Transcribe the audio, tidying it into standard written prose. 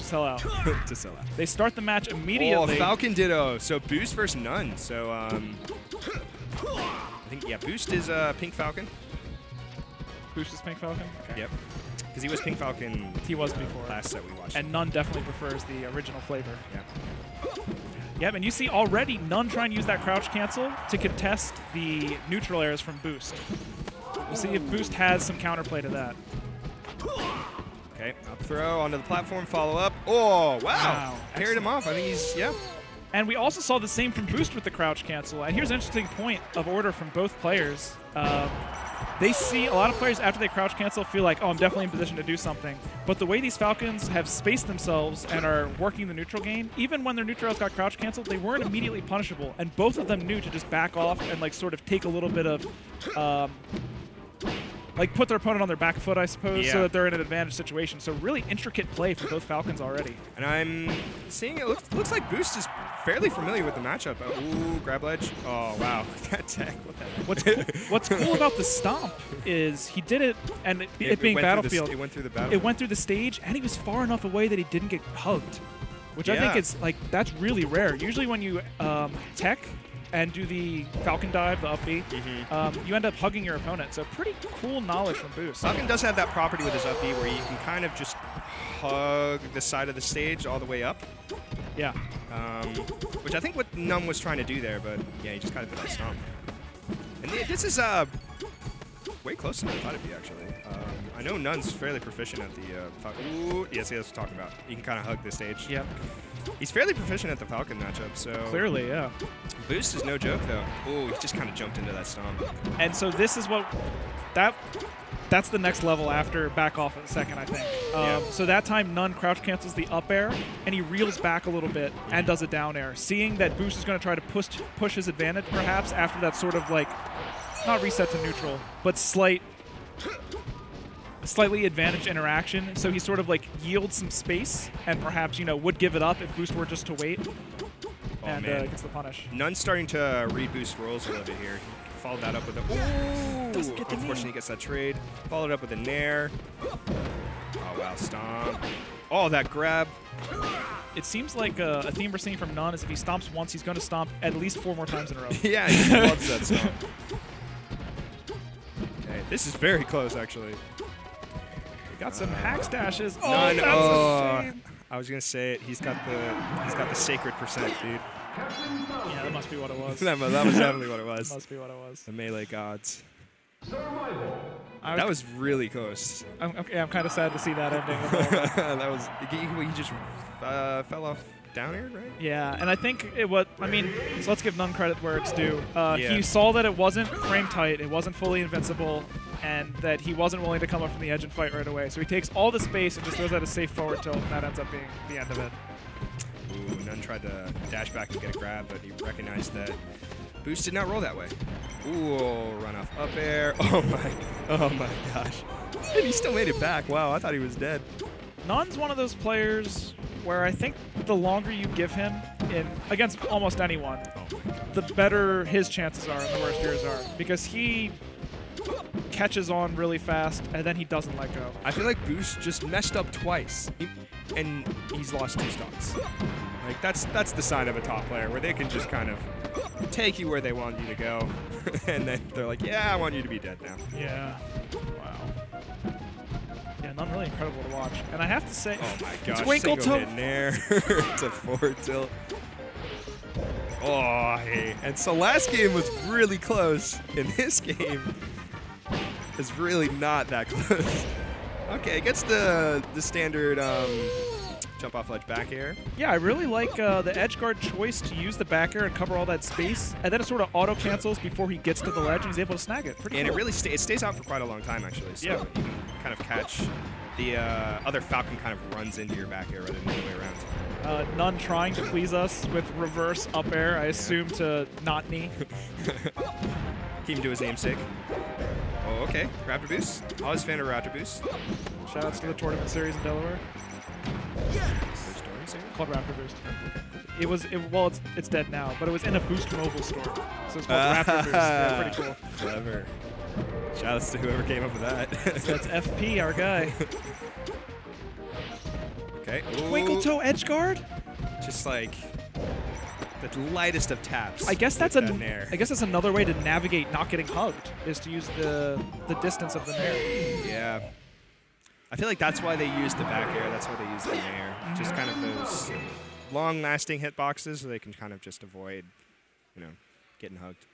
sell out. To sell out. They start the match immediately. Oh, Falcon ditto. So Boost versus n0ne. So I think, yeah, Boost is Pink Falcon. Boost is Pink Falcon? Okay. Yep. Because he was Pink Falcon. He was before. Last set we watched. And n0ne definitely prefers the original flavor. Yeah. Yep, and you see already n0ne trying to use that crouch cancel to contest the neutral airs from Boost. We'll see if Boost has some counterplay to that. Okay, up throw onto the platform, follow up. Oh, wow. Carried him off. I think he's, yeah. And we also saw the same from Boost with the crouch cancel. And here's an interesting point of order from both players. They see a lot of players after they crouch cancel feel like, oh, I'm definitely in position to do something. But the way these Falcons have spaced themselves and are working the neutral game, even when their neutral airs got crouch canceled, they weren't immediately punishable. And both of them knew to just back off and like sort of take a little bit of, like put their opponent on their back foot, I suppose, so that they're in an advantage situation. So really intricate play for both Falcons already. And I'm seeing it looks like Boost is fairly familiar with the matchup. Ooh, grab ledge. Oh, wow. That tech. What the heck? What's cool about the stomp is he did it, and it being Battlefield, it went through the battle. It went through the stage, and he was far enough away that he didn't get hugged, which I think is, like, that's really rare. Usually when you tech and do the Falcon dive, the up B, you end up hugging your opponent. So pretty cool knowledge from Boost. Falcon does have that property with his up B where you can kind of just hug the side of the stage all the way up. Yeah. Which I think what n0ne was trying to do there, but yeah, he just got it for that stomp. And this is way closer than I thought it'd be, actually. I know n0ne's fairly proficient at the Falcon. Ooh, yes, that's what I'm talking about. You can kind of hug the stage. Yep. He's fairly proficient at the Falcon matchup, so... Clearly, yeah. Boost is no joke, though. Ooh, he just kind of jumped into that stomp. And so this is what... That's the next level after back off in a second, I think. So that time, n0ne crouch cancels the up air, and he reels back a little bit and does a down air. Seeing that Boost is going to try to push his advantage, perhaps, after that sort of, like, not reset to neutral, but slightly advantaged interaction. So he sort of, like, yields some space and perhaps, you know, would give it up if Boost were just to wait. And gets the punish. n0ne's starting to read Boost rolls a little bit here. Followed that up with a... Ooh! Unfortunately, he gets that trade. Followed up with a nair. Oh, wow. Stomp. Oh, that grab. It seems like a theme we're seeing from n0ne is if he stomps once, he's going to stomp at least 4 more times in a row. Yeah, he loves that stomp. Okay, this is very close, actually. We got some hack stashes. Oh, n0ne, that's a shame. I was gonna say it. He's got the sacred percent, dude. Yeah, that must be what it was. that was definitely what it was. Must be what it was. The melee gods. That was really close. I'm kind of sad to see that ending. That was he just fell off down air, right? Yeah, and I think it was. I mean, so let's give n0ne credit where it's due. He saw that it wasn't frame tight, it wasn't fully invincible, and that he wasn't willing to come up from the edge and fight right away. So he takes all the space and just throws out a safe forward tilt, and that ends up being the end of it. Ooh, n0ne tried to dash back and get a grab, but he recognized that Boost did not roll that way. Ooh, run off up air. Oh my gosh. And he still made it back. Wow, I thought he was dead. n0ne's one of those players where I think the longer you give him against almost anyone, the better his chances are and the worse yours are. Because he catches on really fast, and then he doesn't let go. I feel like Boost just messed up twice, and he's lost 2 stocks. Like, that's the sign of a top player, where they can just kind of take you where they want you to go, and then they're like, yeah, I want you to be dead now. Yeah. Wow. Yeah, n0ne really incredible to watch. And I have to say, oh my gosh, Twinkle single hit nair to forward tilt. Oh, hey. And so last game was really close. In this game, it's really not that close. Okay, gets the standard jump off ledge back air. Yeah, I really like the edge guard choice to use the back air and cover all that space, and then it sort of auto cancels before he gets to the ledge and he's able to snag it. Pretty and cool. It really stays out for quite a long time, actually. So you can kind of catch the other Falcon kind of runs into your back air rather than the other way around. n0ne trying to please us with reverse up air, I assume to not knee. Keep him to his namesake. Oh, okay. Raptor Boost. Always fan of Raptor Boost. Shoutouts to the tournament series in Delaware. Which tournament series? Called Raptor Boost. Well, it's dead now, but it was in a Boost mobile store. So it's called Raptor Boost. Yeah, pretty cool. Clever. Shoutouts to whoever came up with that. So that's FP, our guy. Okay. Twinkle toe edge guard? Just like the lightest of taps. I guess that's nair. I guess that's another way to navigate not getting hugged, is to use the distance of the nair. Yeah. I feel like that's why they use the back air. That's why they use the nair. Just kind of those long-lasting hitboxes so they can kind of just avoid, getting hugged.